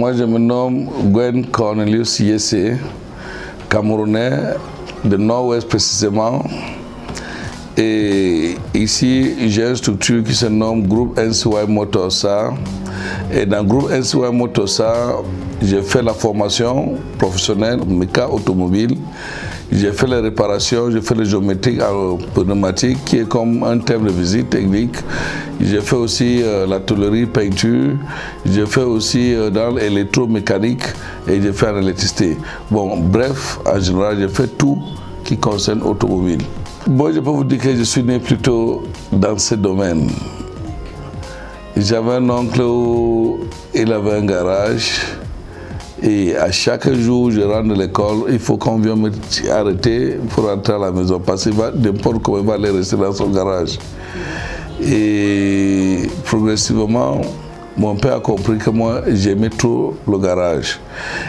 Moi, je me nomme Gwen Cornelius Yessé, Camerounais, de Nord-Ouest précisément. Et ici, j'ai une structure qui se nomme Groupe NCY Motorsa. Et dans le groupe NCY Motorsa, j'ai fait la formation professionnelle, méca automobile. J'ai fait les réparations, j'ai fait les géométriques en pneumatique, qui est comme un thème de visite technique. J'ai fait aussi la tôlerie, peinture. J'ai fait aussi dans l'électromécanique et j'ai fait en électricité. Bon, bref, en général, j'ai fait tout qui concerne l'automobile. Bon, je peux vous dire que je suis né plutôt dans ce domaine. J'avais un oncle où il avait un garage. Et à chaque jour, je rentre de l'école, il faut qu'on vienne m'arrêter pour rentrer à la maison. Parce qu'il va, n'importe comment, il va aller rester dans son garage. Et progressivement, mon père a compris que moi, j'aimais trop le garage.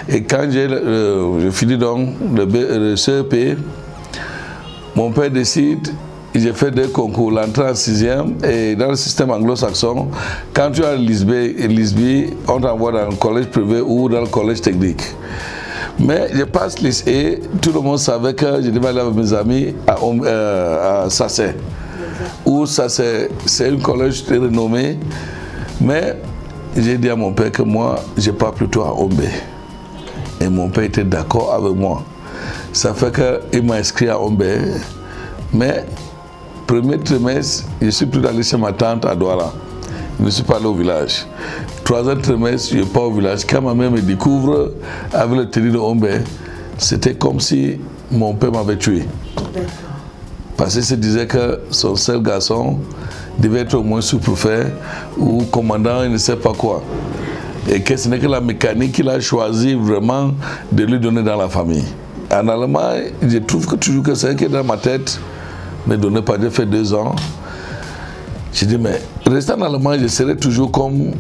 Et quand j'ai fini donc le CEP, mon père décide, j'ai fait des concours, l'entrée en 6e, et dans le système anglo-saxon, quand tu es à Lisby, on t'envoie dans le collège privé ou dans le collège technique. Mais je passe lycée, tout le monde savait que je devais aller avec mes amis à Sassé. Où Sassé, c'est un collège très renommé, mais j'ai dit à mon père que moi, je pars plutôt à Ombé. Et mon père était d'accord avec moi. Ça fait qu'il m'a inscrit à Ombé, mais premier trimestre, je suis plus allé chez ma tante à Douala. Je ne suis pas allé au village. Troisième trimestre, je ne suis pas au village. Quand ma mère me découvre avec le tenue de Ombé, c'était comme si mon père m'avait tué. Parce qu'il se disait que son seul garçon devait être au moins sous-préfet ou commandant, il ne sait pas quoi. Et que ce n'est que la mécanique qu'il a choisi vraiment de lui donner dans la famille. En Allemagne, je trouve que toujours que c'est qui est dans ma tête. Ne donnez pas, j'ai fait 2 ans. J'ai dit, mais restant en Allemagne, je serai toujours comme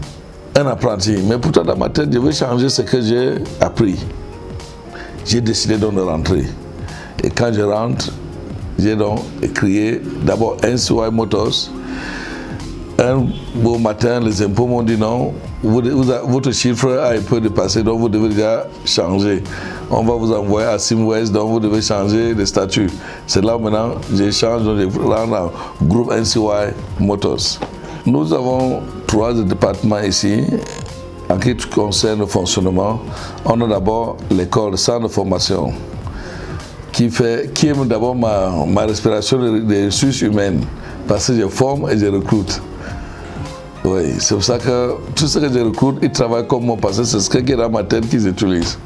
un apprenti. Mais pourtant, dans ma tête, je veux changer ce que j'ai appris. J'ai décidé donc de rentrer. Et quand je rentre, j'ai donc créé d'abord NCY Motors. Un beau matin, les impôts m'ont dit non, votre chiffre a un peu dépassé, donc vous devez déjà changer. On va vous envoyer à Simwest, donc vous devez changer de statut. C'est là maintenant j'échange, donc je rentre dans le groupe NCY Motors. Nous avons 3 départements ici. En ce qui concerne le fonctionnement, on a d'abord l'école, centre de formation, qui est d'abord ma respiration des ressources humaines, parce que je forme et je recrute. Oui, c'est pour ça que tout ce que je recrute, ils travaillent comme moi, parce que c'est ce qui est dans ma tête qu'ils utilisent.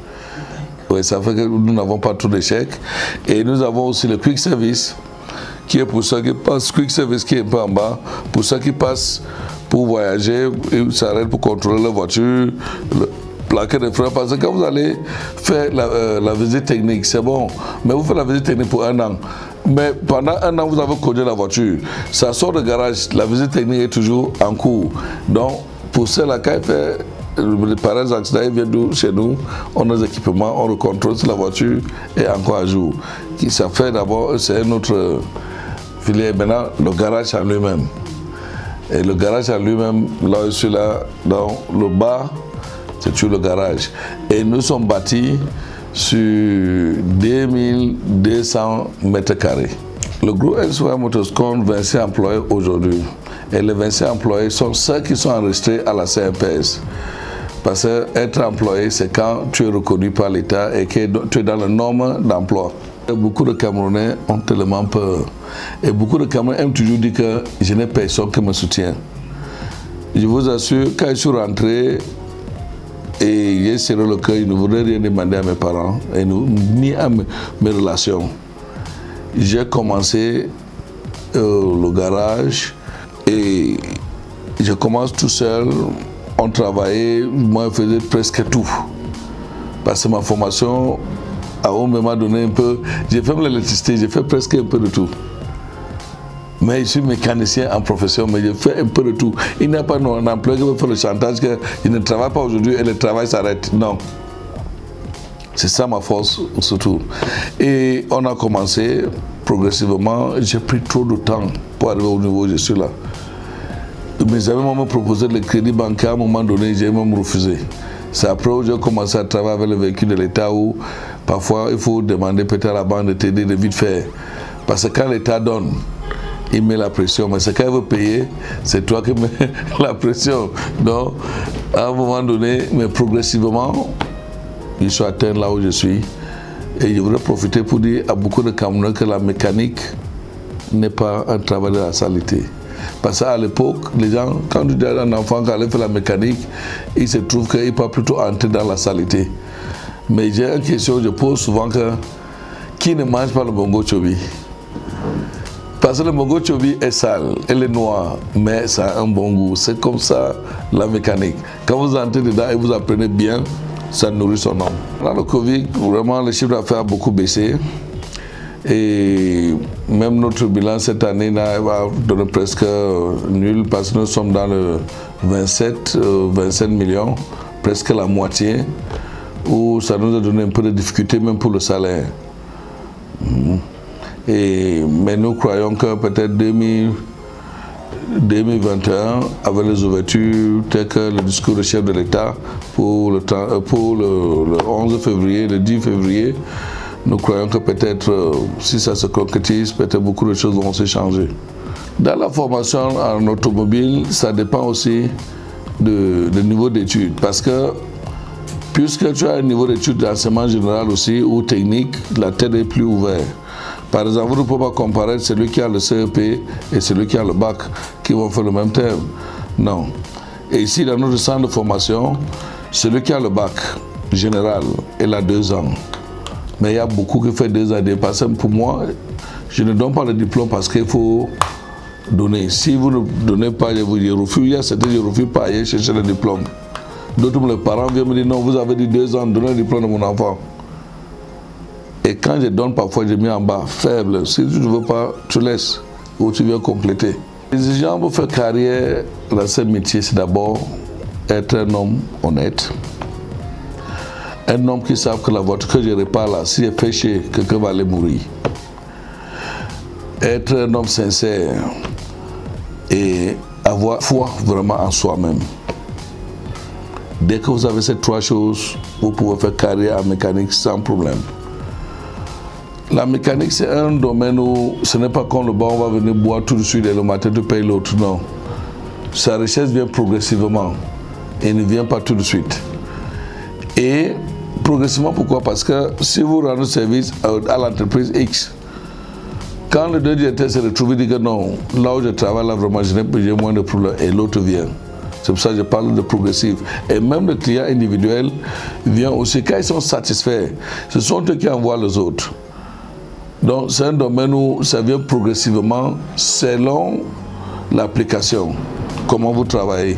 Oui, ça fait que nous n'avons pas trop d'échecs. Et nous avons aussi le Quick Service, qui est pour ceux qui passent, Quick Service qui est un peu en bas, pour ceux qui passent pour voyager, ils s'arrêtent pour contrôler la voiture, le plaquet de frein, parce que quand vous allez faire la visite technique, c'est bon, mais vous faites la visite technique pour 1 an. Mais pendant 1 an, vous avez conduit la voiture. Ça sort de garage, la visite technique est toujours en cours. Donc, pour cela, quand il fait pareils accidents, il vient chez nous, on a des équipements, on recontrôle si la voiture est encore à jour. Ça fait d'abord, c'est un autre filière. Maintenant, le garage en lui-même. Et le garage en lui-même, là, je suis là, dans le bas, c'est toujours le garage. Et nous sommes bâtis sur 2200 mètres carrés. Le groupe NCY Motors compte 25 employés aujourd'hui. Et les 25 employés sont ceux qui sont enregistrés à la CNPS. Parce qu'être employé, c'est quand tu es reconnu par l'État et que tu es dans les normes d'emploi. Beaucoup de Camerounais ont tellement peur. Et beaucoup de Camerounais aiment toujours dire que je n'ai personne qui me soutient. Je vous assure, quand je suis rentré, et j'ai serré le cœur, je ne voudrais rien demander à mes parents, et ni à mes relations. J'ai commencé le garage, et je commence tout seul. On travaillait, moi je faisais presque tout. Parce que ma formation, à un moment donné un peu, j'ai fait l'électricité, j'ai fait presque un peu de tout. Mais je suis mécanicien en profession, mais je fais un peu de tout. Il n'y a pas un employé qui veut faire le chantage que je ne travaille pas aujourd'hui et le travail s'arrête. Non. C'est ça ma force surtout. Et on a commencé progressivement. J'ai pris trop de temps pour arriver au niveau où je suis là. Mes amis m'ont proposé le crédit bancaire à un moment donné, j'ai même refusé. C'est après où j'ai commencé à travailler avec le véhicule de l'État où parfois il faut demander peut-être à la banque de t'aider de vite faire. Parce que quand l'État donne, il met la pression, mais ce qu'elle veut payer, c'est toi qui mets la pression. Donc, à un moment donné, mais progressivement, je suis atteint là où je suis. Et je voudrais profiter pour dire à beaucoup de Camerounais que la mécanique n'est pas un travail de la saleté. Parce qu'à l'époque, les gens, quand tu dis à un enfant qui allait faire la mécanique, il se trouve qu'il peut plutôt entrer dans la saleté. Mais j'ai une question, je pose souvent que qui ne mange pas le bongo chobi? Parce que le bongo chobi est sale, elle est noire, mais ça a un bon goût. C'est comme ça la mécanique. Quand vous entrez dedans et vous apprenez bien, ça nourrit son homme. Dans le Covid, vraiment, le chiffre d'affaires a beaucoup baissé. Et même notre bilan cette année va donner presque nul parce que nous sommes dans le 27 millions, presque la moitié, où ça nous a donné un peu de difficulté même pour le salaire. Mais nous croyons que peut-être 2021, avec les ouvertures telles que le discours du chef de l'État pour le 11 février, le 10 février, nous croyons que peut-être, si ça se concrétise, peut-être beaucoup de choses vont se changer. Dans la formation en automobile, ça dépend aussi du niveau d'études. Parce que, puisque tu as un niveau d'études d'enseignement général aussi, ou technique, la tête est plus ouverte. Par exemple, vous ne pouvez pas comparer celui qui a le CEP et celui qui a le bac, qui vont faire le même terme. Non. Et ici, dans notre centre de formation, celui qui a le bac général, il a 2 ans. Mais il y a beaucoup qui font 2 ans. Parce que pour moi, je ne donne pas le diplôme parce qu'il faut donner. Si vous ne donnez pas, je refuse. Il y a certains, je refuse pas aller chercher le diplôme. D'autres, les parents viennent me dire non, vous avez dit 2 ans, donnez le diplôme de mon enfant. Et quand je donne, parfois, je mets en bas, faible. Si tu ne veux pas, tu laisses ou tu viens compléter. Les gens pour faire carrière dans ce métier, c'est d'abord être un homme honnête. Un homme qui sait que la voiture que je répare là, si elle fait chier, quelqu'un va aller mourir. Être un homme sincère et avoir foi vraiment en soi-même. Dès que vous avez ces 3 choses, vous pouvez faire carrière en mécanique sans problème. La mécanique, c'est un domaine où ce n'est pas comme le bar, on va venir boire tout de suite et le matin tu payes l'autre. Non. Sa richesse vient progressivement et ne vient pas tout de suite. Et progressivement, pourquoi? Parce que si vous rendez service à l'entreprise X, quand le directeur se retrouve, il dit que non, là où je travaille, là vraiment, j'ai moins de problèmes et l'autre vient. C'est pour ça que je parle de progressif. Et même le client individuel vient aussi, quand ils sont satisfaits, ce sont eux qui envoient les autres. Donc c'est un domaine où ça vient progressivement selon l'application, comment vous travaillez.